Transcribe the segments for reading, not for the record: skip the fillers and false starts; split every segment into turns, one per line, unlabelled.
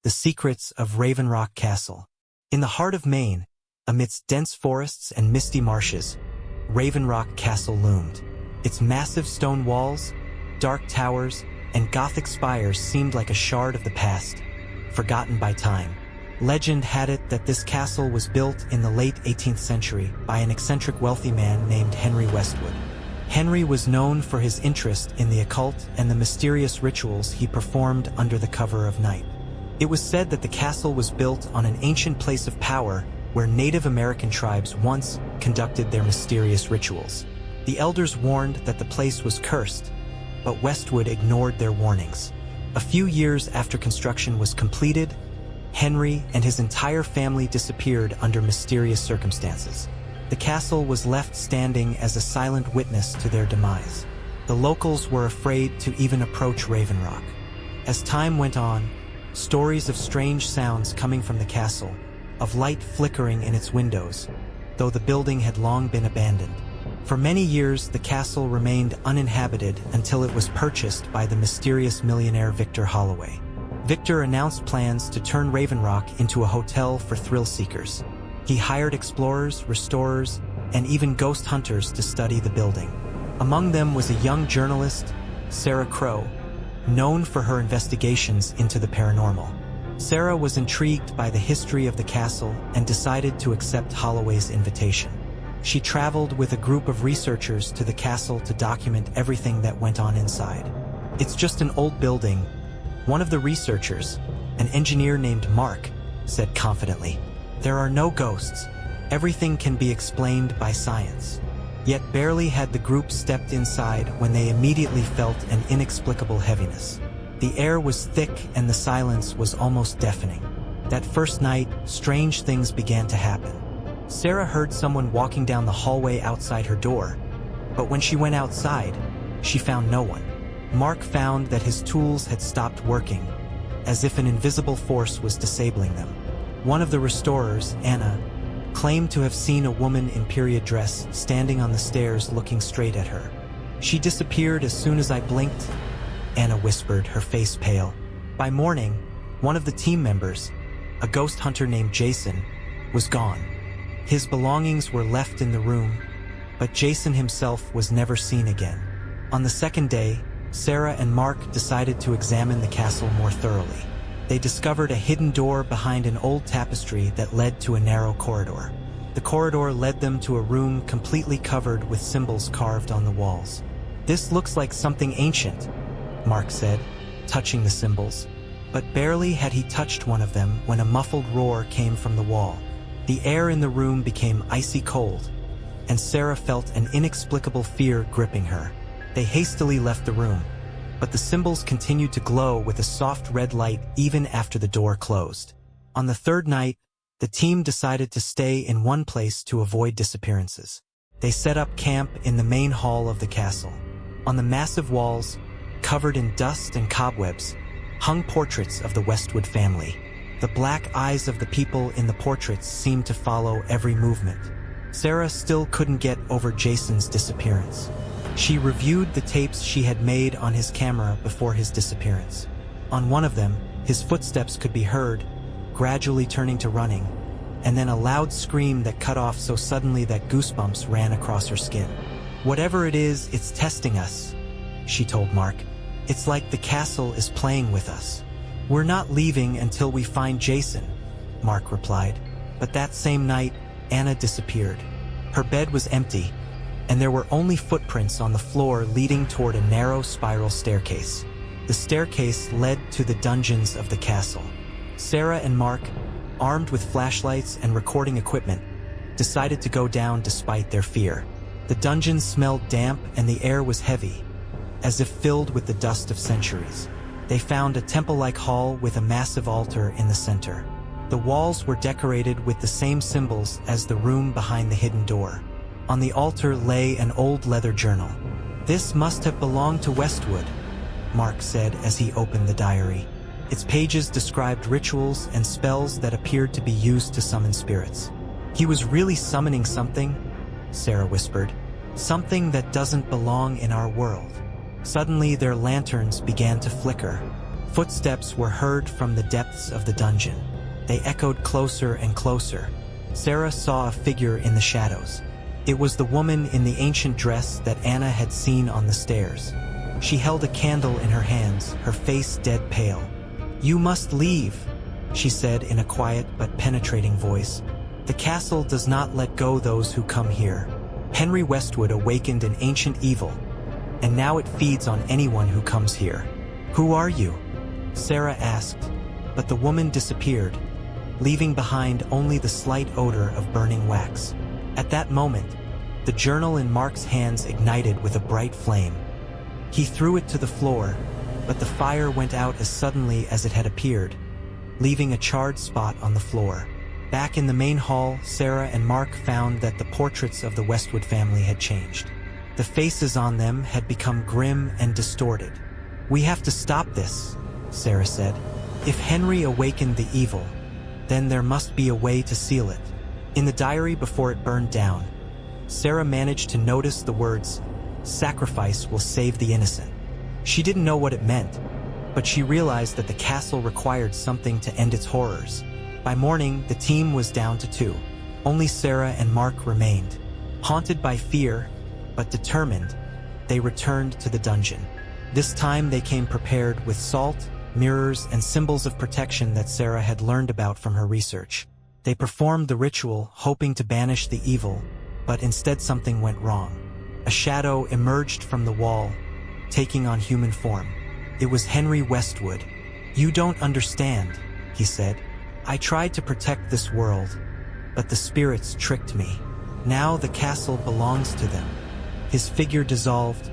The Secrets of Ravenrock Castle. In the heart of Maine, amidst dense forests and misty marshes, Ravenrock Castle loomed. Its massive stone walls, dark towers, and Gothic spires seemed like a shard of the past, forgotten by time. Legend had it that this castle was built in the late 18th century by an eccentric wealthy man named Henry Westwood. Henry was known for his interest in the occult and the mysterious rituals he performed under the cover of night. It was said that the castle was built on an ancient place of power where Native American tribes once conducted their mysterious rituals. The elders warned that the place was cursed, but Westwood ignored their warnings. A few years after construction was completed, Henry and his entire family disappeared under mysterious circumstances. The castle was left standing as a silent witness to their demise. The locals were afraid to even approach Ravenrock. As time went on, stories of strange sounds coming from the castle, of light flickering in its windows, though the building had long been abandoned. For many years, the castle remained uninhabited until it was purchased by the mysterious millionaire Victor Holloway. Victor announced plans to turn Ravenrock into a hotel for thrill-seekers. He hired explorers, restorers, and even ghost hunters to study the building. Among them was a young journalist, Sarah Crow, known for her investigations into the paranormal. Sarah was intrigued by the history of the castle and decided to accept Holloway's invitation. She traveled with a group of researchers to the castle to document everything that went on inside. "It's just an old building," one of the researchers, an engineer named Mark, said confidently. "There are no ghosts. Everything can be explained by science." Yet barely had the group stepped inside when they immediately felt an inexplicable heaviness. The air was thick and the silence was almost deafening. That first night, strange things began to happen. Sarah heard someone walking down the hallway outside her door, but when she went outside, she found no one. Mark found that his tools had stopped working, as if an invisible force was disabling them. One of the restorers, Anna, claimed to have seen a woman in period dress standing on the stairs looking straight at her. "She disappeared as soon as I blinked," Anna whispered, her face pale. By morning, one of the team members, a ghost hunter named Jason, was gone. His belongings were left in the room, but Jason himself was never seen again. On the second day, Sarah and Mark decided to examine the castle more thoroughly. They discovered a hidden door behind an old tapestry that led to a narrow corridor. The corridor led them to a room completely covered with symbols carved on the walls. "This looks like something ancient," Mark said, touching the symbols. But barely had he touched one of them when a muffled roar came from the wall. The air in the room became icy cold, and Sarah felt an inexplicable fear gripping her. They hastily left the room, but the symbols continued to glow with a soft red light even after the door closed. On the third night, the team decided to stay in one place to avoid disappearances. They set up camp in the main hall of the castle. On the massive walls, covered in dust and cobwebs, hung portraits of the Westwood family. The black eyes of the people in the portraits seemed to follow every movement. Sarah still couldn't get over Jason's disappearance. She reviewed the tapes she had made on his camera before his disappearance. On one of them, his footsteps could be heard, gradually turning to running, and then a loud scream that cut off so suddenly that goosebumps ran across her skin. "Whatever it is, it's testing us," she told Mark. "It's like the castle is playing with us." "We're not leaving until we find Jason," Mark replied. But that same night, Anna disappeared. Her bed was empty, and there were only footprints on the floor leading toward a narrow spiral staircase. The staircase led to the dungeons of the castle. Sarah and Mark, armed with flashlights and recording equipment, decided to go down despite their fear. The dungeons smelled damp and the air was heavy, as if filled with the dust of centuries. They found a temple-like hall with a massive altar in the center. The walls were decorated with the same symbols as the room behind the hidden door. On the altar lay an old leather journal. "This must have belonged to Westwood," Mark said as he opened the diary. Its pages described rituals and spells that appeared to be used to summon spirits. "He was really summoning something," Sarah whispered. "Something that doesn't belong in our world." Suddenly their lanterns began to flicker. Footsteps were heard from the depths of the dungeon. They echoed closer and closer. Sarah saw a figure in the shadows. It was the woman in the ancient dress that Anna had seen on the stairs. She held a candle in her hands, her face dead pale. "You must leave," she said in a quiet but penetrating voice. "The castle does not let go those who come here. Henry Westwood awakened an ancient evil, and now it feeds on anyone who comes here." "Who are you?" Sarah asked, but the woman disappeared, leaving behind only the slight odor of burning wax. At that moment, the journal in Mark's hands ignited with a bright flame. He threw it to the floor, but the fire went out as suddenly as it had appeared, leaving a charred spot on the floor. Back in the main hall, Sarah and Mark found that the portraits of the Westwood family had changed. The faces on them had become grim and distorted. "We have to stop this," Sarah said. "If Henry awakened the evil, then there must be a way to seal it." In the diary before it burned down, Sarah managed to notice the words, "Sacrifice will save the innocent." She didn't know what it meant, but she realized that the castle required something to end its horrors. By morning, the team was down to 2. Only Sarah and Mark remained. Haunted by fear, but determined, they returned to the dungeon. This time they came prepared with salt, mirrors, and symbols of protection that Sarah had learned about from her research. They performed the ritual, hoping to banish the evil, but instead something went wrong. A shadow emerged from the wall, taking on human form. It was Henry Westwood. "You don't understand," he said. "I tried to protect this world, but the spirits tricked me. Now the castle belongs to them." His figure dissolved,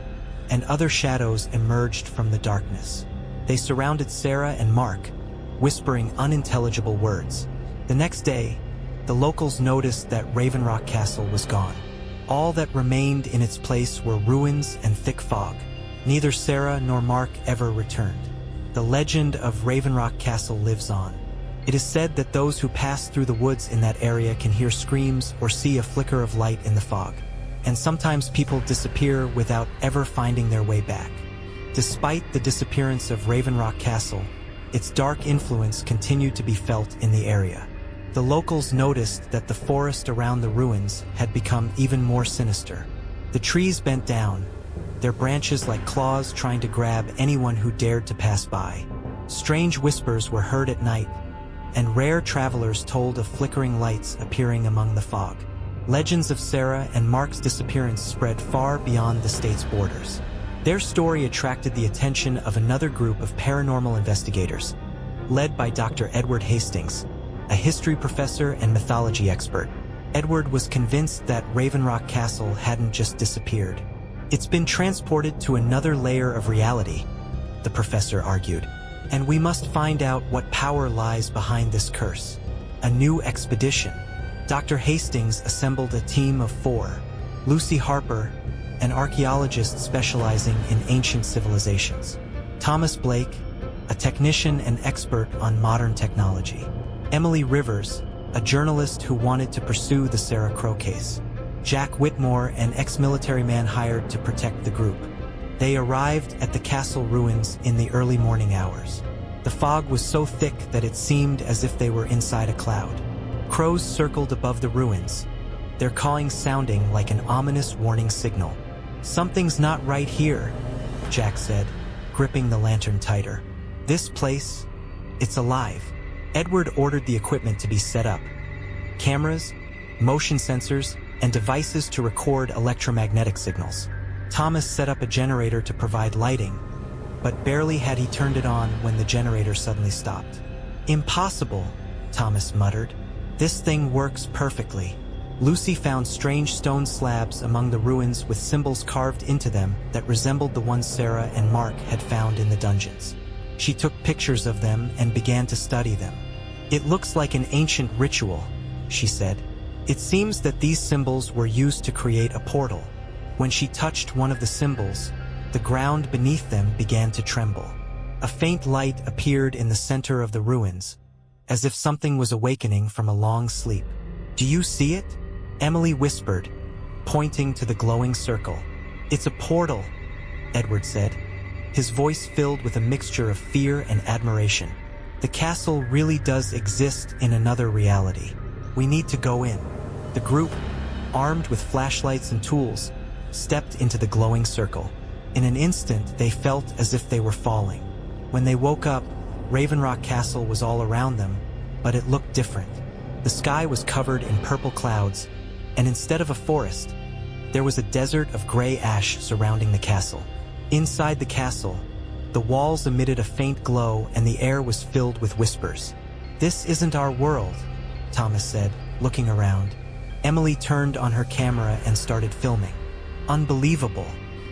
and other shadows emerged from the darkness. They surrounded Sarah and Mark, whispering unintelligible words. The next day, the locals noticed that Ravenrock Castle was gone. All that remained in its place were ruins and thick fog. Neither Sarah nor Mark ever returned. The legend of Ravenrock Castle lives on. It is said that those who pass through the woods in that area can hear screams or see a flicker of light in the fog. And sometimes people disappear without ever finding their way back. Despite the disappearance of Ravenrock Castle, its dark influence continued to be felt in the area. The locals noticed that the forest around the ruins had become even more sinister. The trees bent down, their branches like claws trying to grab anyone who dared to pass by. Strange whispers were heard at night, and rare travelers told of flickering lights appearing among the fog. Legends of Sarah and Mark's disappearance spread far beyond the state's borders. Their story attracted the attention of another group of paranormal investigators, led by Dr. Edward Hastings, a history professor and mythology expert. Edward was convinced that Ravenrock Castle hadn't just disappeared. "It's been transported to another layer of reality," the professor argued, "and we must find out what power lies behind this curse." A new expedition. Dr. Hastings assembled a team of 4. Lucy Harper, an archaeologist specializing in ancient civilizations. Thomas Blake, a technician and expert on modern technology. Emily Rivers, a journalist who wanted to pursue the Sarah Crow case. Jack Whitmore, an ex-military man hired to protect the group. They arrived at the castle ruins in the early morning hours. The fog was so thick that it seemed as if they were inside a cloud. Crows circled above the ruins, their cawing sounding like an ominous warning signal. "Something's not right here," Jack said, gripping the lantern tighter. "This place, it's alive." Edward ordered the equipment to be set up. Cameras, motion sensors, and devices to record electromagnetic signals. Thomas set up a generator to provide lighting, but barely had he turned it on when the generator suddenly stopped. "Impossible," Thomas muttered. "This thing works perfectly." Lucy found strange stone slabs among the ruins with symbols carved into them that resembled the ones Sarah and Mark had found in the dungeons. She took pictures of them and began to study them. "It looks like an ancient ritual," she said. "It seems that these symbols were used to create a portal." When she touched one of the symbols, the ground beneath them began to tremble. A faint light appeared in the center of the ruins, as if something was awakening from a long sleep. "Do you see it?" Emily whispered, pointing to the glowing circle. "It's a portal," Edward said. his voice filled with a mixture of fear and admiration. "The castle really does exist in another reality. We need to go in." The group, armed with flashlights and tools, stepped into the glowing circle. In an instant, they felt as if they were falling. When they woke up, Ravenrock Castle was all around them, but it looked different. The sky was covered in purple clouds, and instead of a forest, there was a desert of gray ash surrounding the castle. Inside the castle, the walls emitted a faint glow and the air was filled with whispers. "This isn't our world," Thomas said, looking around. Emily turned on her camera and started filming. "Unbelievable.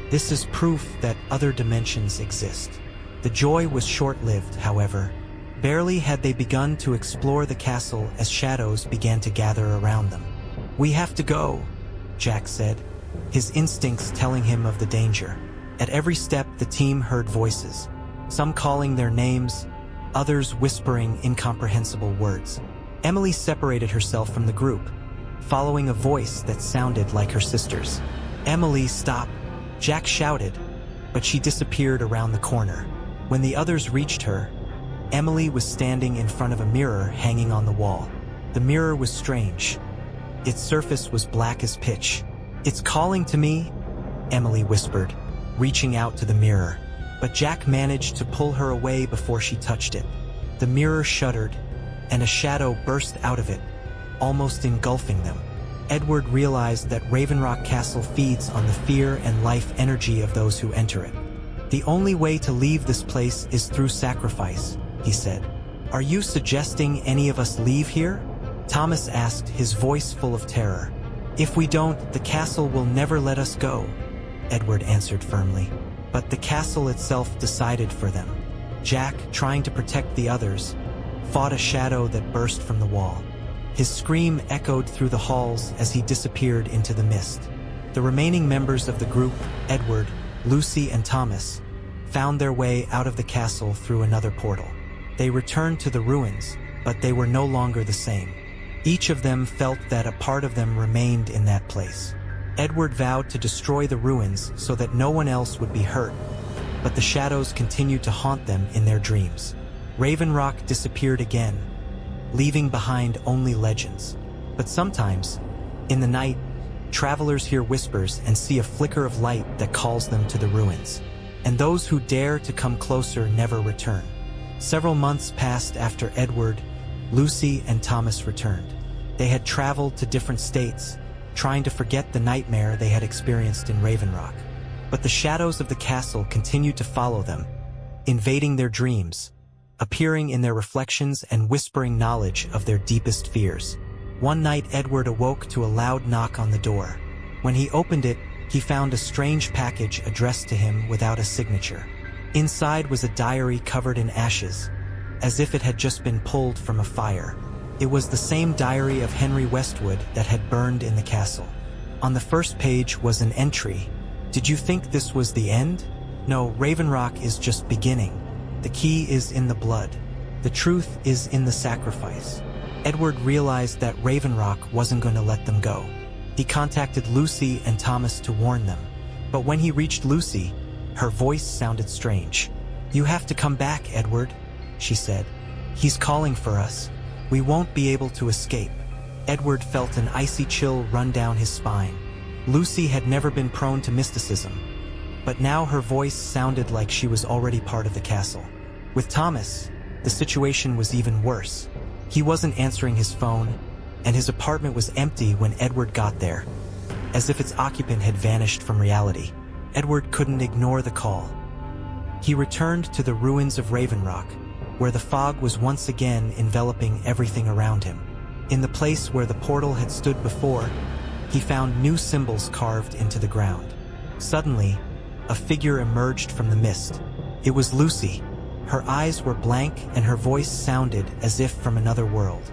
This is proof that other dimensions exist." The joy was short-lived, however. Barely had they begun to explore the castle as shadows began to gather around them. "We have to go," Jack said, his instincts telling him of the danger. At every step, the team heard voices, some calling their names, others whispering incomprehensible words. Emily separated herself from the group, following a voice that sounded like her sister's. "Emily, stop!" Jack shouted, but she disappeared around the corner. When the others reached her, Emily was standing in front of a mirror hanging on the wall. The mirror was strange. Its surface was black as pitch. "It's calling to me," Emily whispered, reaching out to the mirror. But Jack managed to pull her away before she touched it. The mirror shuddered, and a shadow burst out of it, almost engulfing them. Edward realized that Ravenrock Castle feeds on the fear and life energy of those who enter it. "The only way to leave this place is through sacrifice," he said. "Are you suggesting any of us leave here?" Thomas asked, his voice full of terror. "If we don't, the castle will never let us go," Edward answered firmly. But the castle itself decided for them. Jack, trying to protect the others, fought a shadow that burst from the wall. His scream echoed through the halls as he disappeared into the mist. The remaining members of the group, Edward, Lucy, and Thomas, found their way out of the castle through another portal. They returned to the ruins, but they were no longer the same. Each of them felt that a part of them remained in that place. Edward vowed to destroy the ruins so that no one else would be hurt, but the shadows continued to haunt them in their dreams. Ravenrock disappeared again, leaving behind only legends. But sometimes, in the night, travelers hear whispers and see a flicker of light that calls them to the ruins. And those who dare to come closer never return. Several months passed after Edward, Lucy, and Thomas returned. They had traveled to different states, trying to forget the nightmare they had experienced in Ravenrock. But the shadows of the castle continued to follow them, invading their dreams, appearing in their reflections and whispering knowledge of their deepest fears. One night, Edward awoke to a loud knock on the door. When he opened it, he found a strange package addressed to him without a signature. Inside was a diary covered in ashes, as if it had just been pulled from a fire. It was the same diary of Henry Westwood that had burned in the castle. On the first page was an entry. "Did you think this was the end? No, Ravenrock is just beginning. The key is in the blood. The truth is in the sacrifice." Edward realized that Ravenrock wasn't going to let them go. He contacted Lucy and Thomas to warn them. But when he reached Lucy, her voice sounded strange. "You have to come back, Edward," she said. "He's calling for us. We won't be able to escape." Edward felt an icy chill run down his spine. Lucy had never been prone to mysticism, but now her voice sounded like she was already part of the castle. With Thomas, the situation was even worse. He wasn't answering his phone, and his apartment was empty when Edward got there, as if its occupant had vanished from reality. Edward couldn't ignore the call. He returned to the ruins of Ravenrock, where the fog was once again enveloping everything around him. In the place where the portal had stood before, he found new symbols carved into the ground. Suddenly, a figure emerged from the mist. It was Lucy. Her eyes were blank and her voice sounded as if from another world.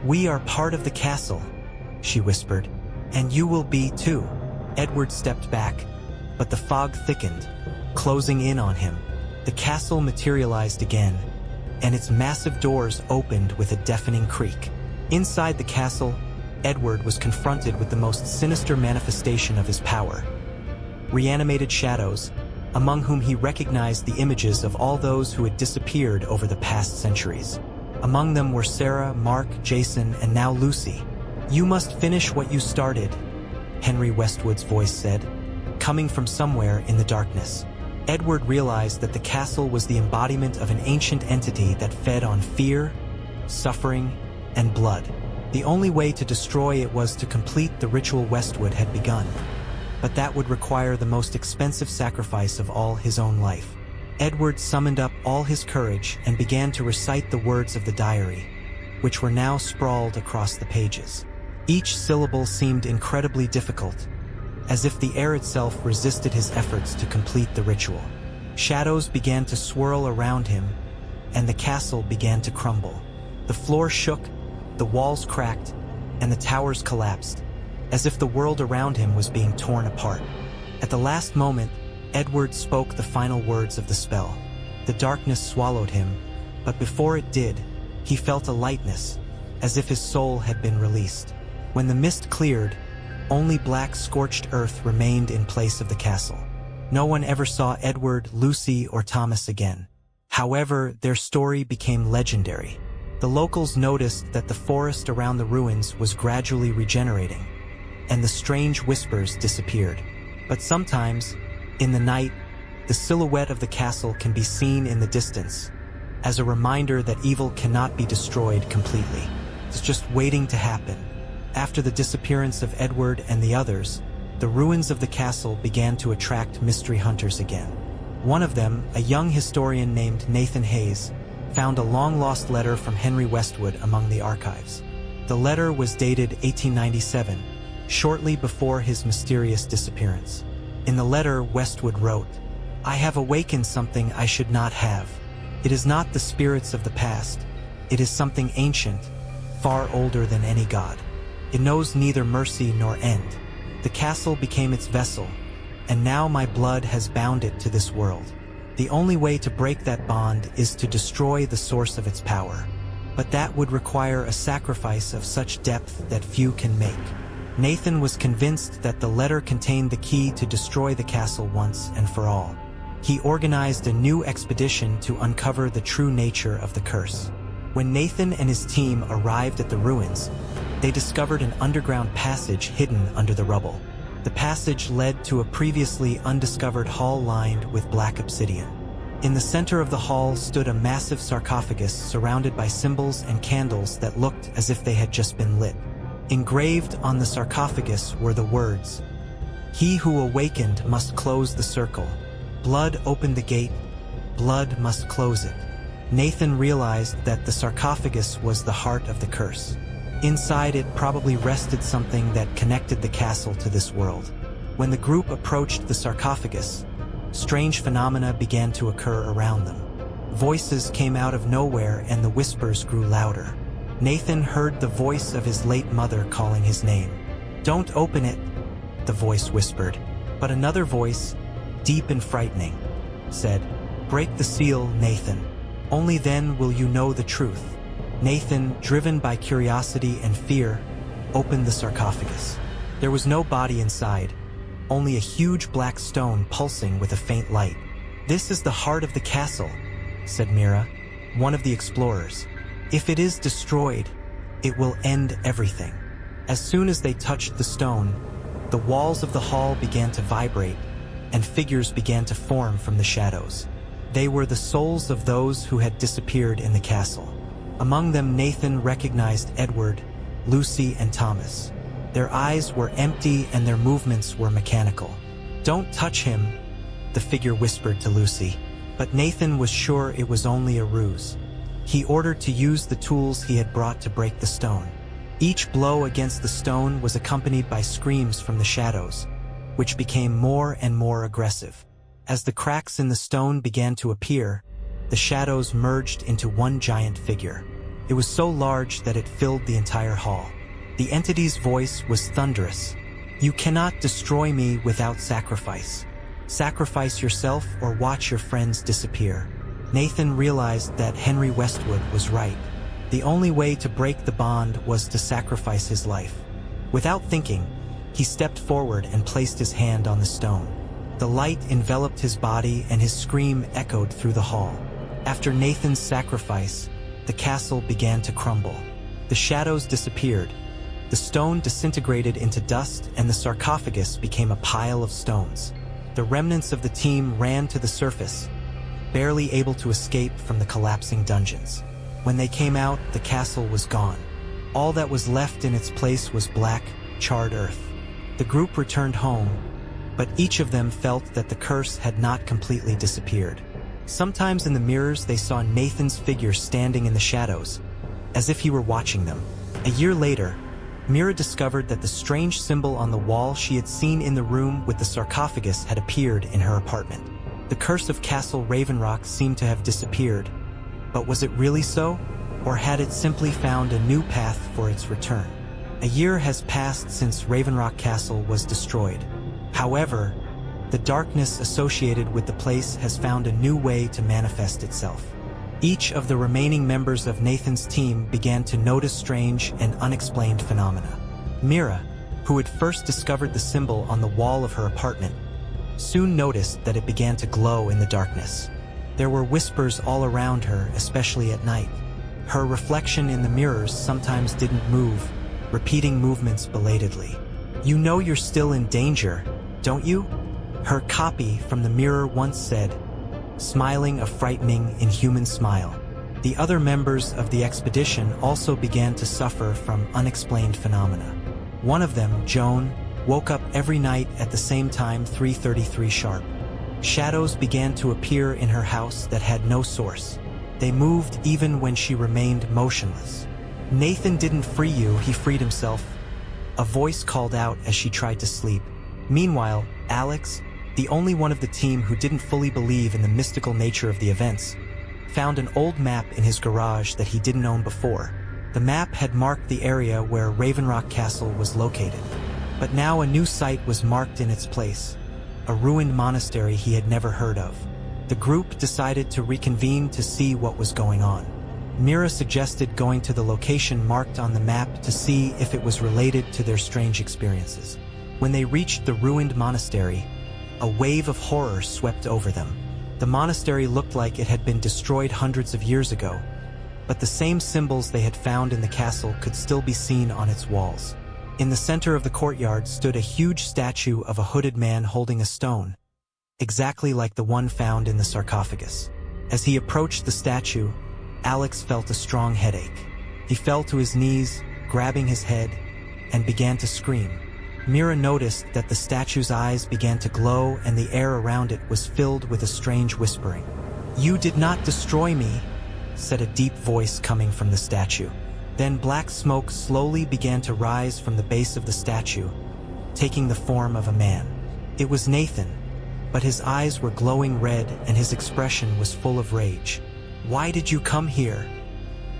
"We are part of the castle," she whispered. "And you will be too." Edward stepped back, but the fog thickened, closing in on him. The castle materialized again, and its massive doors opened with a deafening creak. Inside the castle, Edward was confronted with the most sinister manifestation of his power. Reanimated shadows, among whom he recognized the images of all those who had disappeared over the past centuries. Among them were Sarah, Mark, Jason, and now Lucy. "You must finish what you started," Henry Westwood's voice said, coming from somewhere in the darkness. Edward realized that the castle was the embodiment of an ancient entity that fed on fear, suffering, and blood. The only way to destroy it was to complete the ritual Westwood had begun, but that would require the most expensive sacrifice of all, his own life. Edward summoned up all his courage and began to recite the words of the diary, which were now sprawled across the pages. Each syllable seemed incredibly difficult, as if the air itself resisted his efforts to complete the ritual. Shadows began to swirl around him, and the castle began to crumble. The floor shook, the walls cracked, and the towers collapsed, as if the world around him was being torn apart. At the last moment, Edward spoke the final words of the spell. The darkness swallowed him, but before it did, he felt a lightness, as if his soul had been released. When the mist cleared, only black scorched earth remained in place of the castle. No one ever saw Edward, Lucy, or Thomas again. However, their story became legendary. The locals noticed that the forest around the ruins was gradually regenerating, and the strange whispers disappeared. But sometimes, in the night, the silhouette of the castle can be seen in the distance, as a reminder that evil cannot be destroyed completely. It's just waiting to happen. After the disappearance of Edward and the others, the ruins of the castle began to attract mystery hunters again. One of them, a young historian named Nathan Hayes, found a long-lost letter from Henry Westwood among the archives. The letter was dated 1897, shortly before his mysterious disappearance. In the letter, Westwood wrote, "I have awakened something I should not have. It is not the spirits of the past. It is something ancient, far older than any god. It knows neither mercy nor end. The castle became its vessel, and now my blood has bound it to this world. The only way to break that bond is to destroy the source of its power. But that would require a sacrifice of such depth that few can make." Nathan was convinced that the letter contained the key to destroy the castle once and for all. He organized a new expedition to uncover the true nature of the curse. When Nathan and his team arrived at the ruins, they discovered an underground passage hidden under the rubble. The passage led to a previously undiscovered hall lined with black obsidian. In the center of the hall stood a massive sarcophagus surrounded by symbols and candles that looked as if they had just been lit. Engraved on the sarcophagus were the words, "He who awakened must close the circle. Blood opened the gate. Blood must close it." Nathan realized that the sarcophagus was the heart of the curse. Inside it probably rested something that connected the castle to this world. When the group approached the sarcophagus, strange phenomena began to occur around them. Voices came out of nowhere and the whispers grew louder. Nathan heard the voice of his late mother calling his name. "Don't open it," the voice whispered. But another voice, deep and frightening, said, "Break the seal, Nathan. Only then will you know the truth." Nathan, driven by curiosity and fear, opened the sarcophagus. There was no body inside, only a huge black stone pulsing with a faint light. "This is the heart of the castle," said Mira, one of the explorers. "If it is destroyed, it will end everything." As soon as they touched the stone, the walls of the hall began to vibrate, and figures began to form from the shadows. They were the souls of those who had disappeared in the castle. Among them, Nathan recognized Edward, Lucy, and Thomas. Their eyes were empty and their movements were mechanical. "Don't touch him," the figure whispered to Lucy. But Nathan was sure it was only a ruse. He ordered to use the tools he had brought to break the stone. Each blow against the stone was accompanied by screams from the shadows, which became more and more aggressive. As the cracks in the stone began to appear, the shadows merged into one giant figure. It was so large that it filled the entire hall. The entity's voice was thunderous. "You cannot destroy me without sacrifice. Sacrifice yourself or watch your friends disappear." Nathan realized that Henry Westwood was right. The only way to break the bond was to sacrifice his life. Without thinking, he stepped forward and placed his hand on the stone. The light enveloped his body and his scream echoed through the hall. After Nathan's sacrifice, the castle began to crumble. The shadows disappeared. The stone disintegrated into dust and the sarcophagus became a pile of stones. The remnants of the team ran to the surface, barely able to escape from the collapsing dungeons. When they came out, the castle was gone. All that was left in its place was black, charred earth. The group returned home, but each of them felt that the curse had not completely disappeared. Sometimes in the mirrors they saw Nathan's figure standing in the shadows, as if he were watching them. A year later, Mira discovered that the strange symbol on the wall she had seen in the room with the sarcophagus had appeared in her apartment. The curse of Castle Ravenrock seemed to have disappeared, but was it really so? Or had it simply found a new path for its return? A year has passed since Ravenrock Castle was destroyed. However, the darkness associated with the place has found a new way to manifest itself. Each of the remaining members of Nathan's team began to notice strange and unexplained phenomena. Mira, who had first discovered the symbol on the wall of her apartment, soon noticed that it began to glow in the darkness. There were whispers all around her, especially at night. Her reflection in the mirrors sometimes didn't move, repeating movements belatedly. "You know you're still in danger, don't you?" her copy from the mirror once said, smiling a frightening, inhuman smile. The other members of the expedition also began to suffer from unexplained phenomena. One of them, Joan, woke up every night at the same time, 3:33 sharp. Shadows began to appear in her house that had no source. They moved even when she remained motionless. "Nathan didn't free you, he freed himself," a voice called out as she tried to sleep. Meanwhile, Alex, the only one of the team who didn't fully believe in the mystical nature of the events, found an old map in his garage that he didn't own before. The map had marked the area where Ravenrock Castle was located. But now a new site was marked in its place, a ruined monastery he had never heard of. The group decided to reconvene to see what was going on. Mira suggested going to the location marked on the map to see if it was related to their strange experiences. When they reached the ruined monastery, a wave of horror swept over them. The monastery looked like it had been destroyed hundreds of years ago, but the same symbols they had found in the castle could still be seen on its walls. In the center of the courtyard stood a huge statue of a hooded man holding a stone, exactly like the one found in the sarcophagus. As he approached the statue, Alex felt a strong headache. He fell to his knees, grabbing his head, and began to scream. Mira noticed that the statue's eyes began to glow and the air around it was filled with a strange whispering. "You did not destroy me," said a deep voice coming from the statue. Then black smoke slowly began to rise from the base of the statue, taking the form of a man. It was Nathan, but his eyes were glowing red and his expression was full of rage. "Why did you come here?"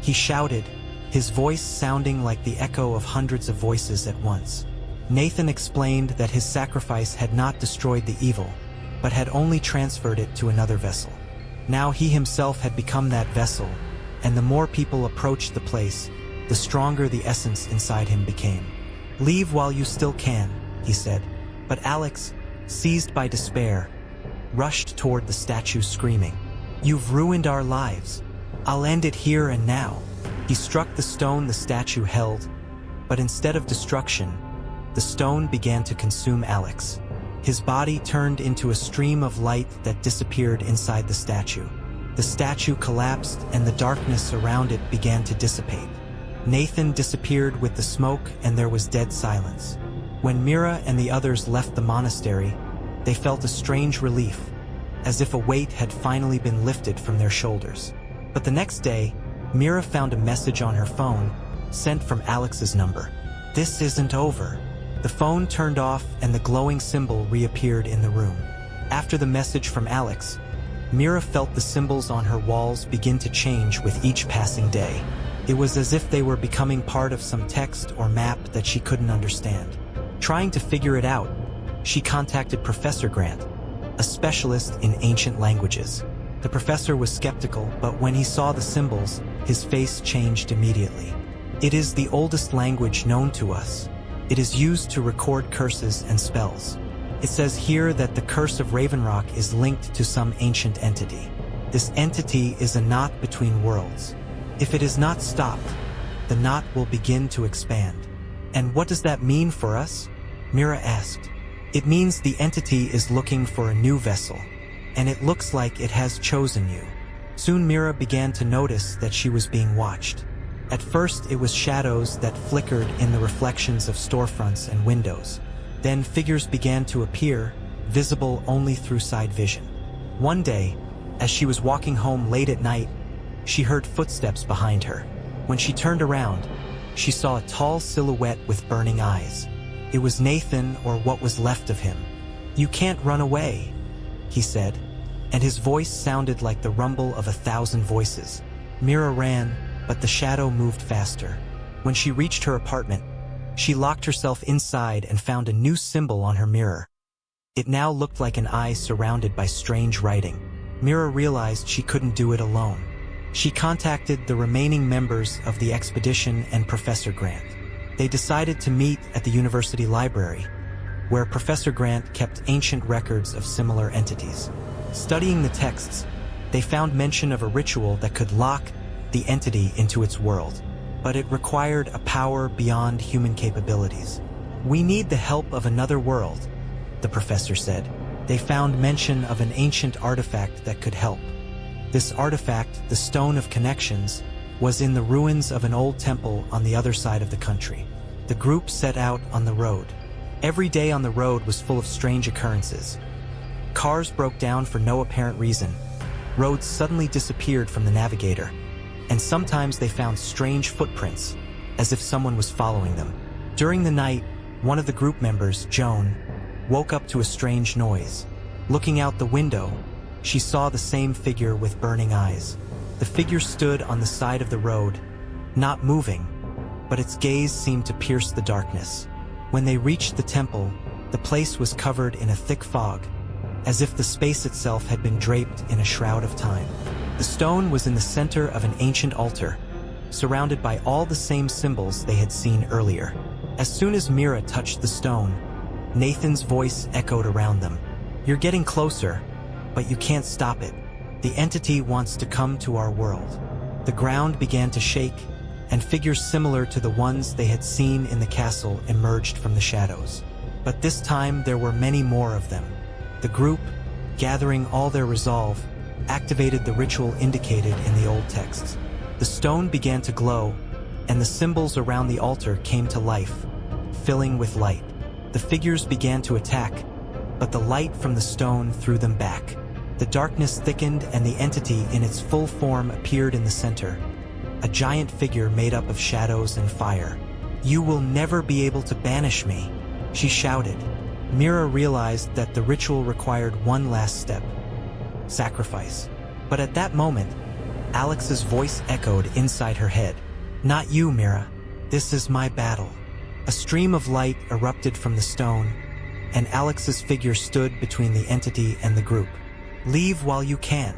he shouted, his voice sounding like the echo of hundreds of voices at once. Nathan explained that his sacrifice had not destroyed the evil, but had only transferred it to another vessel. Now he himself had become that vessel, and the more people approached the place, the stronger the essence inside him became. "Leave while you still can," he said. But Alex, seized by despair, rushed toward the statue screaming, "You've ruined our lives. I'll end it here and now." He struck the stone the statue held, but instead of destruction, the stone began to consume Alex. His body turned into a stream of light that disappeared inside the statue. The statue collapsed and the darkness around it began to dissipate. Nathan disappeared with the smoke and there was dead silence. When Mira and the others left the monastery, they felt a strange relief, as if a weight had finally been lifted from their shoulders. But the next day, Mira found a message on her phone, sent from Alex's number. "This isn't over." The phone turned off and the glowing symbol reappeared in the room. After the message from Alex, Mira felt the symbols on her walls begin to change with each passing day. It was as if they were becoming part of some text or map that she couldn't understand. Trying to figure it out, she contacted Professor Grant, a specialist in ancient languages. The professor was skeptical, but when he saw the symbols, his face changed immediately. "It is the oldest language known to us. It is used to record curses and spells. It says here that the curse of Ravenrock is linked to some ancient entity. This entity is a knot between worlds. If it is not stopped, the knot will begin to expand. And what does that mean for us? Mira asked. It means the entity is looking for a new vessel, and it looks like it has chosen you. Soon Mira began to notice that she was being watched. At first it was shadows that flickered in the reflections of storefronts and windows. Then figures began to appear, visible only through side vision. One day, as she was walking home late at night, she heard footsteps behind her. When she turned around, she saw a tall silhouette with burning eyes. It was Nathan, or what was left of him. "You can't run away," he said, and his voice sounded like the rumble of 1,000 voices. Mira ran, but the shadow moved faster. When she reached her apartment, she locked herself inside and found a new symbol on her mirror. It now looked like an eye surrounded by strange writing. Mira realized she couldn't do it alone. She contacted the remaining members of the expedition and Professor Grant. They decided to meet at the university library, where Professor Grant kept ancient records of similar entities. Studying the texts, they found mention of a ritual that could lock the entity into its world, but it required a power beyond human capabilities. "We need the help of another world," the professor said. They found mention of an ancient artifact that could help. This artifact, the Stone of Connections, was in the ruins of an old temple on the other side of the country. The group set out on the road. Every day on the road was full of strange occurrences. Cars broke down for no apparent reason. Roads suddenly disappeared from the navigator. And sometimes they found strange footprints, as if someone was following them. During the night, one of the group members, Joan, woke up to a strange noise. Looking out the window, she saw the same figure with burning eyes. The figure stood on the side of the road, not moving, but its gaze seemed to pierce the darkness. When they reached the temple, the place was covered in a thick fog, as if the space itself had been draped in a shroud of time. The stone was in the center of an ancient altar, surrounded by all the same symbols they had seen earlier. As soon as Mira touched the stone, Nathan's voice echoed around them. "You're getting closer, but you can't stop it. The entity wants to come to our world." The ground began to shake, and figures similar to the ones they had seen in the castle emerged from the shadows. But this time there were many more of them. The group, gathering all their resolve, activated the ritual indicated in the old texts. The stone began to glow, and the symbols around the altar came to life, filling with light. The figures began to attack, but the light from the stone threw them back. The darkness thickened and the entity in its full form appeared in the center, a giant figure made up of shadows and fire. "You will never be able to banish me," she shouted. Mira realized that the ritual required one last step: sacrifice. But at that moment, Alex's voice echoed inside her head. "Not you, Mira. This is my battle." A stream of light erupted from the stone, and Alex's figure stood between the entity and the group. "Leave while you can,"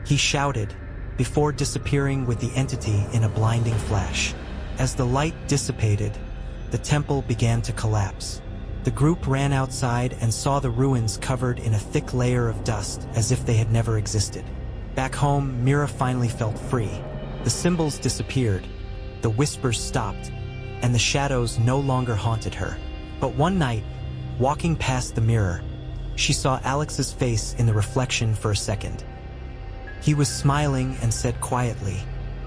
he shouted, before disappearing with the entity in a blinding flash. As the light dissipated, the temple began to collapse. The group ran outside and saw the ruins covered in a thick layer of dust as if they had never existed. Back home, Mira finally felt free. The symbols disappeared, the whispers stopped, and the shadows no longer haunted her. But one night, walking past the mirror, she saw Alex's face in the reflection for a second. He was smiling and said quietly,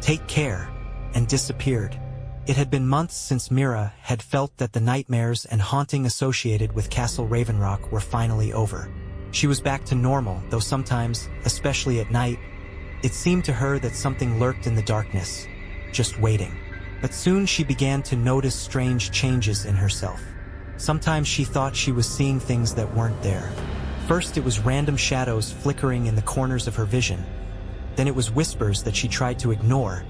"Take care," and disappeared. It had been months since Mira had felt that the nightmares and haunting associated with Castle Ravenrock were finally over. She was back to normal, though sometimes, especially at night, it seemed to her that something lurked in the darkness, just waiting. But soon she began to notice strange changes in herself. Sometimes she thought she was seeing things that weren't there. First it was random shadows flickering in the corners of her vision. Then it was whispers that she tried to ignore,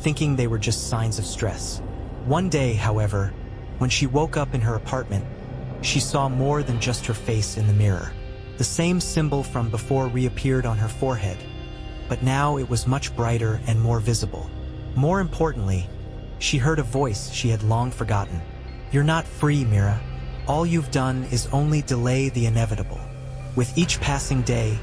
thinking they were just signs of stress. One day, however, when she woke up in her apartment, she saw more than just her face in the mirror. The same symbol from before reappeared on her forehead, but now it was much brighter and more visible. More importantly, she heard a voice she had long forgotten. "You're not free, Mira. All you've done is only delay the inevitable. With each passing day,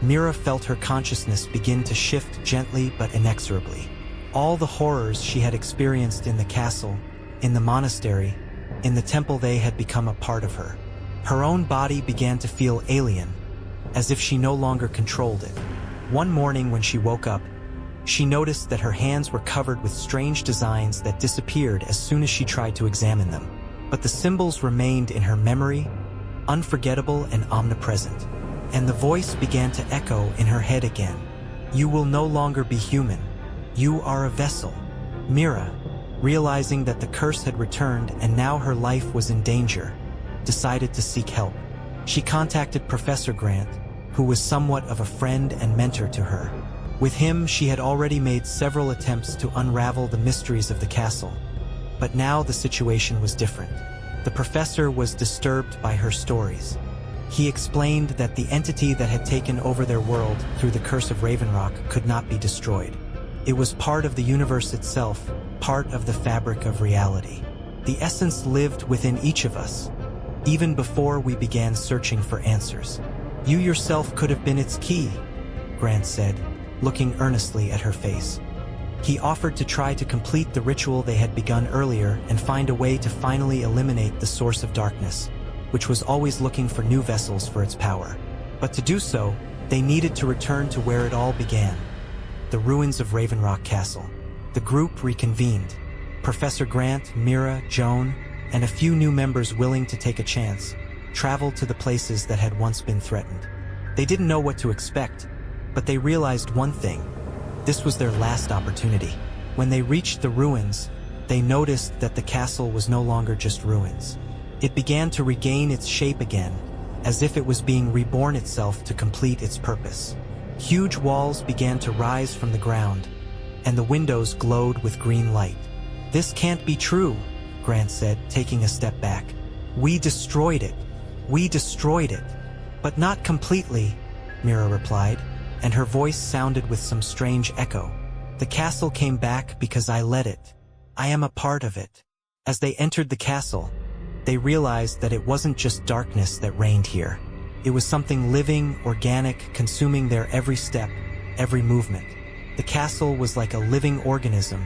Mira felt her consciousness begin to shift gently but inexorably. All the horrors she had experienced in the castle, in the monastery, in the temple, they had become a part of her. Her own body began to feel alien, as if she no longer controlled it. One morning when she woke up, she noticed that her hands were covered with strange designs that disappeared as soon as she tried to examine them. But the symbols remained in her memory, unforgettable and omnipresent. And the voice began to echo in her head again. You will no longer be human. You are a vessel. Mira, realizing that the curse had returned and now her life was in danger, decided to seek help. She contacted Professor Grant, who was somewhat of a friend and mentor to her. With him, she had already made several attempts to unravel the mysteries of the castle. But now the situation was different. The professor was disturbed by her stories. He explained that the entity that had taken over their world through the curse of Ravenrock could not be destroyed. It was part of the universe itself, part of the fabric of reality. The essence lived within each of us, even before we began searching for answers. You yourself could have been its key, Grant said, looking earnestly at her face. He offered to try to complete the ritual they had begun earlier and find a way to finally eliminate the source of darkness, which was always looking for new vessels for its power. But to do so, they needed to return to where it all began, the ruins of Ravenrock Castle. The group reconvened. Professor Grant, Mira, Joan, and a few new members willing to take a chance traveled to the places that had once been threatened. They didn't know what to expect, but they realized one thing. This was their last opportunity. When they reached the ruins, they noticed that the castle was no longer just ruins. It began to regain its shape again, as if it was being reborn itself to complete its purpose. Huge walls began to rise from the ground, and the windows glowed with green light. This can't be true, Grant said, taking a step back. We destroyed it. We destroyed it. But not completely, Mira replied, and her voice sounded with some strange echo. The castle came back because I let it. I am a part of it. As they entered the castle, they realized that it wasn't just darkness that reigned here. It was something living, organic, consuming their every step, every movement. The castle was like a living organism,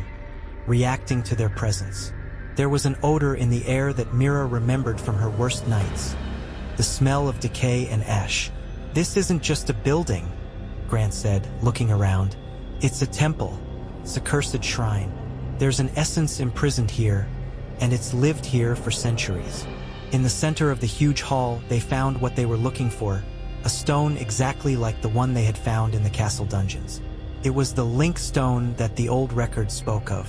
reacting to their presence. There was an odor in the air that Mira remembered from her worst nights. The smell of decay and ash. This isn't just a building, Grant said, looking around. It's a temple. It's a cursed shrine. There's an essence imprisoned here, and it's lived here for centuries. In the center of the huge hall, they found what they were looking for, a stone exactly like the one they had found in the castle dungeons. It was the link stone that the old records spoke of.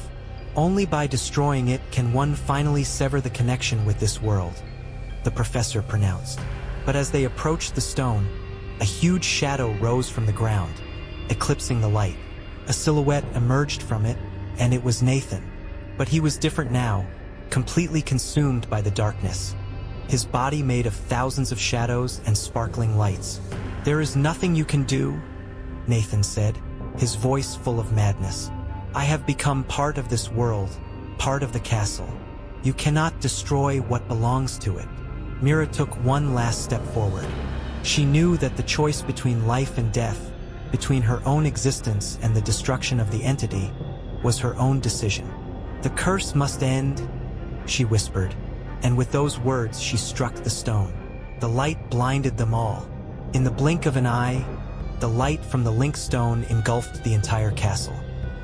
Only by destroying it can one finally sever the connection with this world, the professor pronounced. But as they approached the stone, a huge shadow rose from the ground, eclipsing the light. A silhouette emerged from it, and it was Nathan. But he was different now, completely consumed by the darkness. His body made of thousands of shadows and sparkling lights. There is nothing you can do, Nathan said, his voice full of madness. I have become part of this world, part of the castle. You cannot destroy what belongs to it. Mira took one last step forward. She knew that the choice between life and death, between her own existence and the destruction of the entity, was her own decision. The curse must end, she whispered, and with those words she struck the stone. The light blinded them all. In the blink of an eye, the light from the link stone engulfed the entire castle.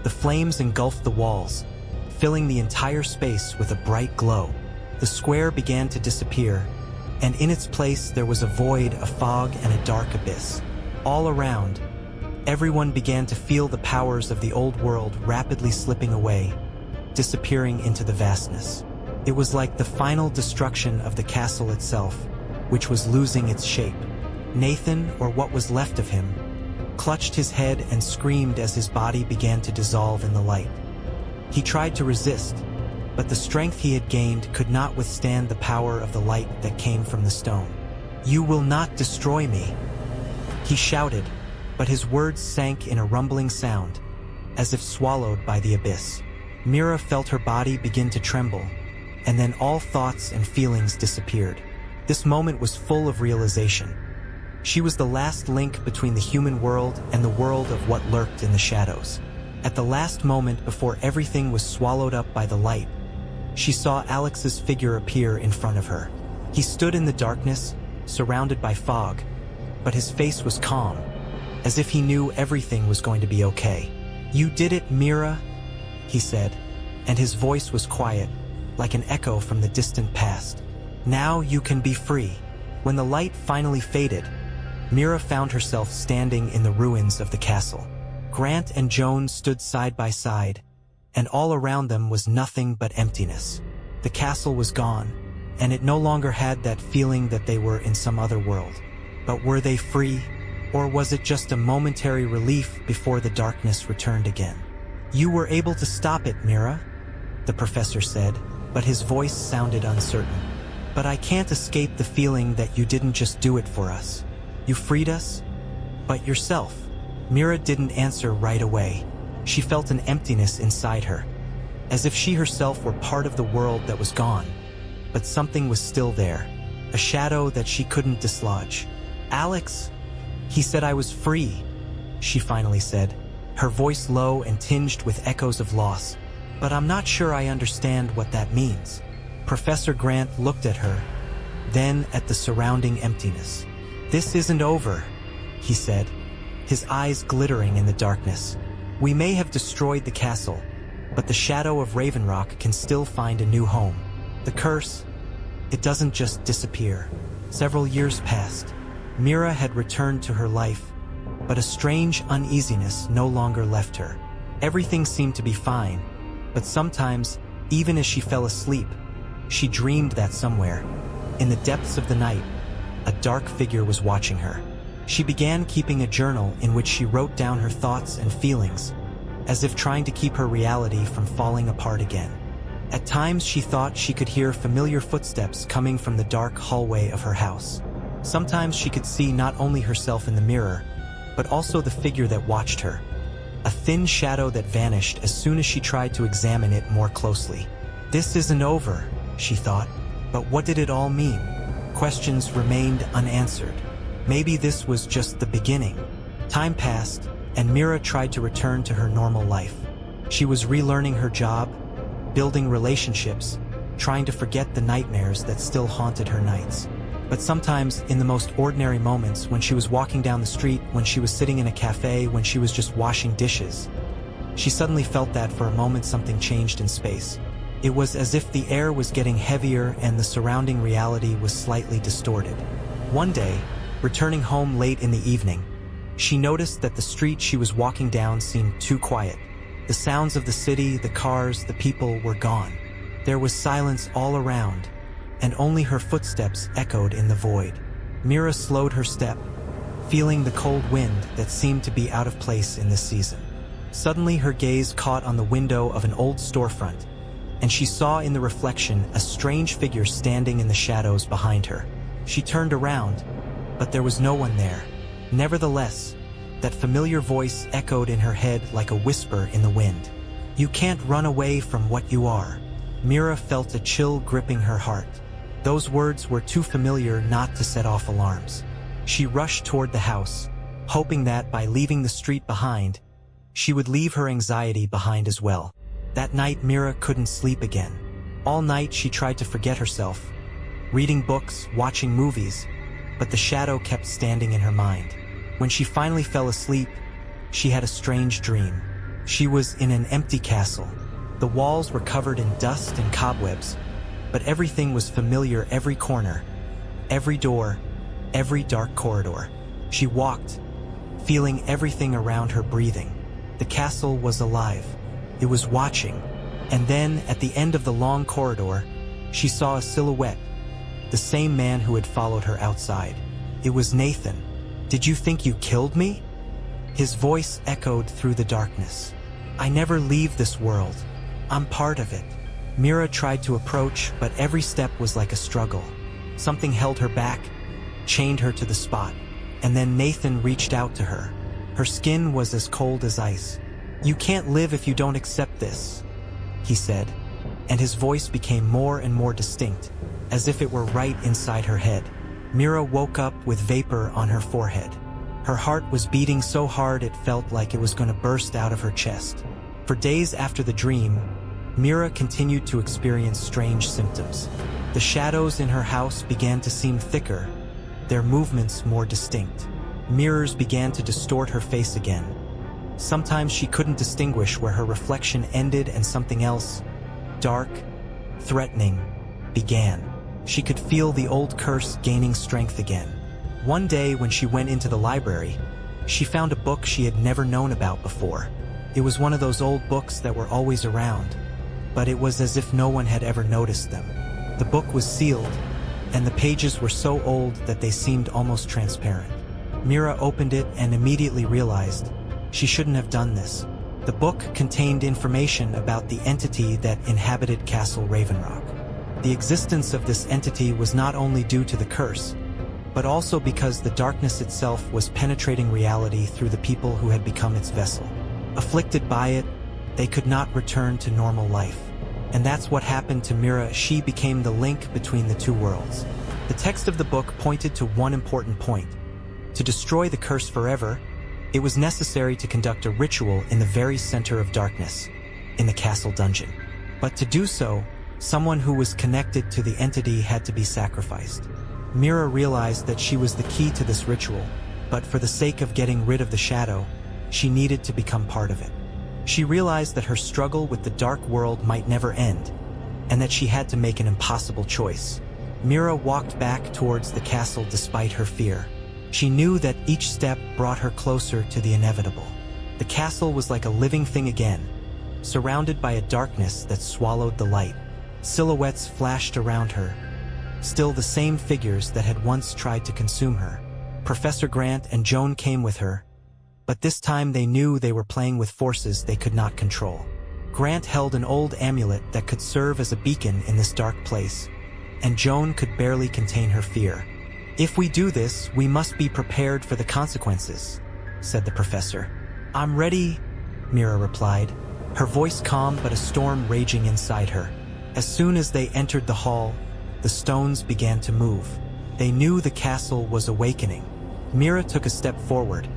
The flames engulfed the walls, filling the entire space with a bright glow. The square began to disappear, and in its place there was a void, a fog, and a dark abyss. All around, everyone began to feel the powers of the old world rapidly slipping away, disappearing into the vastness. It was like the final destruction of the castle itself, which was losing its shape. Nathan, or what was left of him, clutched his head and screamed as his body began to dissolve in the light. He tried to resist, but the strength he had gained could not withstand the power of the light that came from the stone. You will not destroy me, he shouted, but his words sank in a rumbling sound, as if swallowed by the abyss. Mira felt her body begin to tremble, and then all thoughts and feelings disappeared. This moment was full of realization. She was the last link between the human world and the world of what lurked in the shadows. At the last moment before everything was swallowed up by the light, she saw Alex's figure appear in front of her. He stood in the darkness, surrounded by fog, but his face was calm, as if he knew everything was going to be okay. "You did it, Mira," he said, and his voice was quiet, like an echo from the distant past. "Now you can be free." When the light finally faded, Mira found herself standing in the ruins of the castle. Grant and Joan stood side by side, and all around them was nothing but emptiness. The castle was gone, and it no longer had that feeling that they were in some other world. But were they free, or was it just a momentary relief before the darkness returned again? "You were able to stop it, Mira," the professor said, but his voice sounded uncertain. "But I can't escape the feeling that you didn't just do it for us. You freed us, but yourself." Mira didn't answer right away. She felt an emptiness inside her, as if she herself were part of the world that was gone. But something was still there, a shadow that she couldn't dislodge. "Alex," he said, "I was free," she finally said, her voice low and tinged with echoes of loss. "But I'm not sure I understand what that means." Professor Grant looked at her, then at the surrounding emptiness. "This isn't over," he said, his eyes glittering in the darkness. "We may have destroyed the castle, but the shadow of Ravenrock can still find a new home. The curse, it doesn't just disappear." Several years passed. Mira had returned to her life, but a strange uneasiness no longer left her. Everything seemed to be fine, but sometimes, even as she fell asleep, she dreamed that somewhere, in the depths of the night, a dark figure was watching her. She began keeping a journal in which she wrote down her thoughts and feelings, as if trying to keep her reality from falling apart again. At times she thought she could hear familiar footsteps coming from the dark hallway of her house. Sometimes she could see not only herself in the mirror, but also the figure that watched her, a thin shadow that vanished as soon as she tried to examine it more closely. "This isn't over," she thought, but what did it all mean? Questions remained unanswered. Maybe this was just the beginning. Time passed, and Mira tried to return to her normal life. She was relearning her job, building relationships, trying to forget the nightmares that still haunted her nights. But sometimes, in the most ordinary moments, when she was walking down the street, when she was sitting in a cafe, when she was just washing dishes, she suddenly felt that for a moment something changed in space. It was as if the air was getting heavier and the surrounding reality was slightly distorted. One day, returning home late in the evening, she noticed that the street she was walking down seemed too quiet. The sounds of the city, the cars, the people were gone. There was silence all around, and only her footsteps echoed in the void. Mira slowed her step, feeling the cold wind that seemed to be out of place in this season. Suddenly her gaze caught on the window of an old storefront, and she saw in the reflection a strange figure standing in the shadows behind her. She turned around, but there was no one there. Nevertheless, that familiar voice echoed in her head like a whisper in the wind. "You can't run away from what you are." Mira felt a chill gripping her heart. Those words were too familiar not to set off alarms. She rushed toward the house, hoping that by leaving the street behind, she would leave her anxiety behind as well. That night Mira couldn't sleep again. All night she tried to forget herself, reading books, watching movies, but the shadow kept standing in her mind. When she finally fell asleep, she had a strange dream. She was in an empty castle. The walls were covered in dust and cobwebs, but everything was familiar, every corner, every door, every dark corridor. She walked, feeling everything around her breathing. The castle was alive. It was watching. And then, at the end of the long corridor, she saw a silhouette, the same man who had followed her outside. It was Nathan. "Did you think you killed me?" His voice echoed through the darkness. "I never leave this world. I'm part of it." Mira tried to approach, but every step was like a struggle. Something held her back, chained her to the spot, and then Nathan reached out to her. Her skin was as cold as ice. "You can't live if you don't accept this," he said, and his voice became more and more distinct, as if it were right inside her head. Mira woke up with vapor on her forehead. Her heart was beating so hard it felt like it was going to burst out of her chest. For days after the dream, Mira continued to experience strange symptoms. The shadows in her house began to seem thicker, their movements more distinct. Mirrors began to distort her face again. Sometimes she couldn't distinguish where her reflection ended and something else, dark, threatening, began. She could feel the old curse gaining strength again. One day when she went into the library, she found a book she had never known about before. It was one of those old books that were always around, but it was as if no one had ever noticed them. The book was sealed, and the pages were so old that they seemed almost transparent. Mira opened it and immediately realized she shouldn't have done this. The book contained information about the entity that inhabited Castle Ravenrock. The existence of this entity was not only due to the curse, but also because the darkness itself was penetrating reality through the people who had become its vessel. Afflicted by it, they could not return to normal life. And that's what happened to Mira. She became the link between the two worlds. The text of the book pointed to one important point. To destroy the curse forever, it was necessary to conduct a ritual in the very center of darkness, in the castle dungeon. But to do so, someone who was connected to the entity had to be sacrificed. Mira realized that she was the key to this ritual, but for the sake of getting rid of the shadow, she needed to become part of it. She realized that her struggle with the dark world might never end, and that she had to make an impossible choice. Mira walked back towards the castle despite her fear. She knew that each step brought her closer to the inevitable. The castle was like a living thing again, surrounded by a darkness that swallowed the light. Silhouettes flashed around her, still the same figures that had once tried to consume her. Professor Grant and Joan came with her, but this time they knew they were playing with forces they could not control. Grant held an old amulet that could serve as a beacon in this dark place, and Joan could barely contain her fear. "If we do this, we must be prepared for the consequences," said the professor. "I'm ready," Mira replied, her voice calm but a storm raging inside her. As soon as they entered the hall, the stones began to move. They knew the castle was awakening. Mira took a step forward.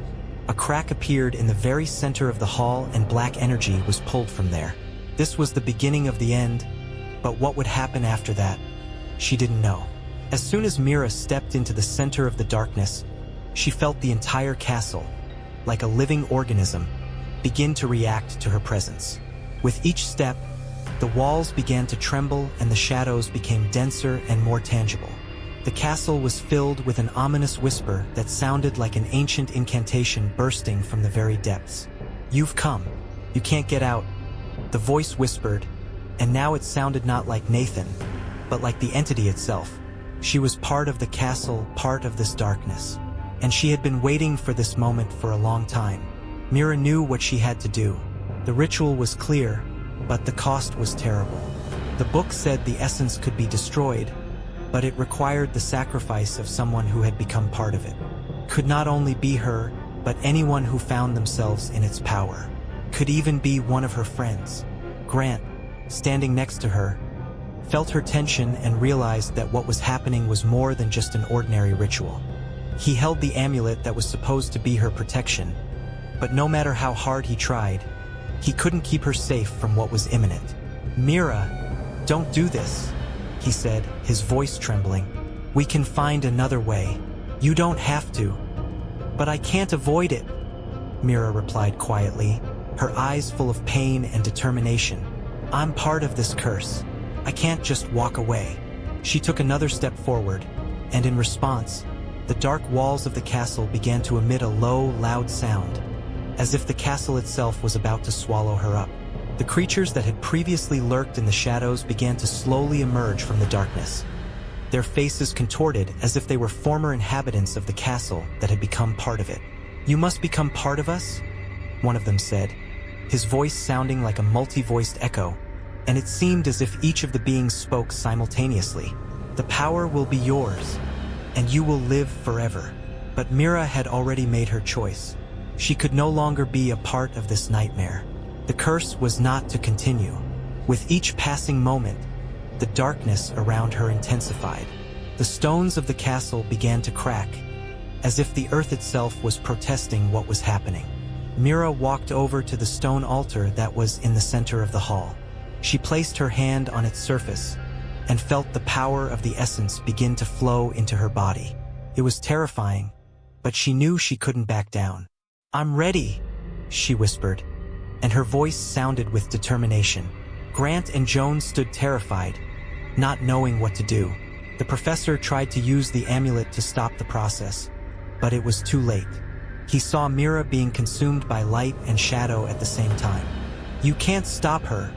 A crack appeared in the very center of the hall and black energy was pulled from there. This was the beginning of the end, but what would happen after that? She didn't know. As soon as Mira stepped into the center of the darkness, she felt the entire castle, like a living organism, begin to react to her presence. With each step, the walls began to tremble and the shadows became denser and more tangible. The castle was filled with an ominous whisper that sounded like an ancient incantation bursting from the very depths. "You've come. You can't get out," the voice whispered, and now it sounded not like Nathan, but like the entity itself. She was part of the castle, part of this darkness, and she had been waiting for this moment for a long time. Mira knew what she had to do. The ritual was clear, but the cost was terrible. The book said the essence could be destroyed, but it required the sacrifice of someone who had become part of it. Could not only be her, but anyone who found themselves in its power. Could even be one of her friends. Grant, standing next to her, felt her tension and realized that what was happening was more than just an ordinary ritual. He held the amulet that was supposed to be her protection, but no matter how hard he tried, he couldn't keep her safe from what was imminent. "Mira, don't do this," he said, his voice trembling. "We can find another way. You don't have to." "But I can't avoid it," Mira replied quietly, her eyes full of pain and determination. "I'm part of this curse. I can't just walk away." She took another step forward, and in response, the dark walls of the castle began to emit a low, loud sound, as if the castle itself was about to swallow her up. The creatures that had previously lurked in the shadows began to slowly emerge from the darkness, their faces contorted as if they were former inhabitants of the castle that had become part of it. "You must become part of us," one of them said, his voice sounding like a multi-voiced echo, and it seemed as if each of the beings spoke simultaneously. "The power will be yours, and you will live forever." But Mira had already made her choice. She could no longer be a part of this nightmare. The curse was not to continue. With each passing moment, the darkness around her intensified. The stones of the castle began to crack, as if the earth itself was protesting what was happening. Mira walked over to the stone altar that was in the center of the hall. She placed her hand on its surface and felt the power of the essence begin to flow into her body. It was terrifying, but she knew she couldn't back down. "I'm ready," she whispered, and her voice sounded with determination. Grant and Joan stood terrified, not knowing what to do. The professor tried to use the amulet to stop the process, but it was too late. He saw Mira being consumed by light and shadow at the same time. "You can't stop her,"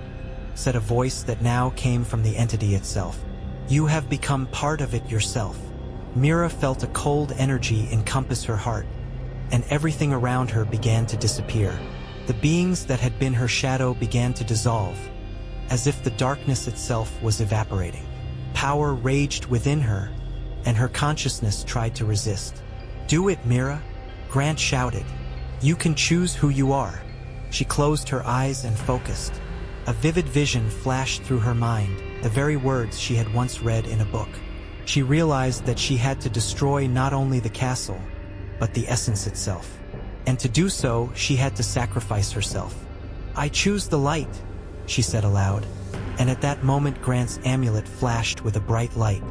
said a voice that now came from the entity itself. "You have become part of it yourself." Mira felt a cold energy encompass her heart, and everything around her began to disappear. The beings that had been her shadow began to dissolve, as if the darkness itself was evaporating. Power raged within her, and her consciousness tried to resist. "Do it, Mira," Grant shouted. "You can choose who you are." She closed her eyes and focused. A vivid vision flashed through her mind, the very words she had once read in a book. She realized that she had to destroy not only the castle, but the essence itself. And to do so, she had to sacrifice herself. "I choose the light," she said aloud. And at that moment Grant's amulet flashed with a bright light.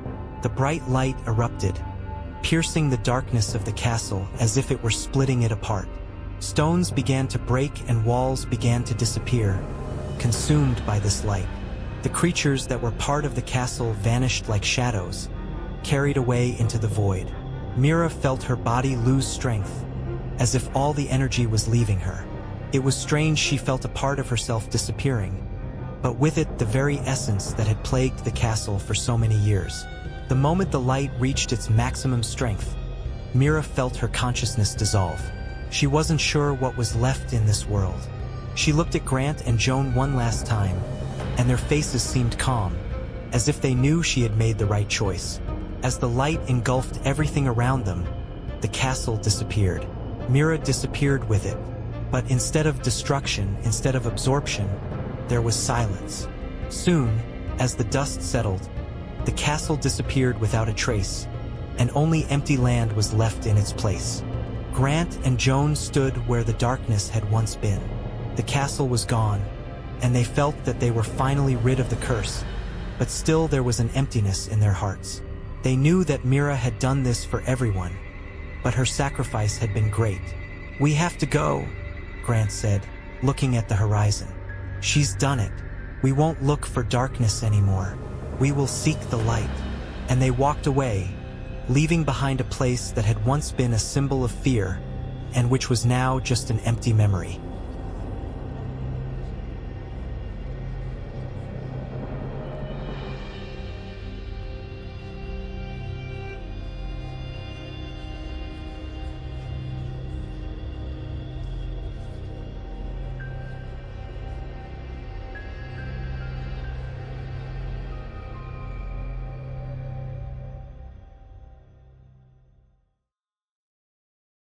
The bright light erupted, piercing the darkness of the castle as if it were splitting it apart. Stones began to break and walls began to disappear, consumed by this light. The creatures that were part of the castle vanished like shadows, carried away into the void. Mira felt her body lose strength, as if all the energy was leaving her. It was strange, she felt a part of herself disappearing, but with it the very essence that had plagued the castle for so many years. The moment the light reached its maximum strength, Mira felt her consciousness dissolve. She wasn't sure what was left in this world. She looked at Grant and Joan one last time, and their faces seemed calm, as if they knew she had made the right choice. As the light engulfed everything around them, the castle disappeared. Mira disappeared with it, but instead of destruction, instead of absorption, there was silence. Soon, as the dust settled, the castle disappeared without a trace, and only empty land was left in its place. Grant and Joan stood where the darkness had once been. The castle was gone, and they felt that they were finally rid of the curse, but still there was an emptiness in their hearts. They knew that Mira had done this for everyone, but her sacrifice had been great. "We have to go," Grant said, looking at the horizon. "She's done it. We won't look for darkness anymore. We will seek the light." And they walked away, leaving behind a place that had once been a symbol of fear, and which was now just an empty memory.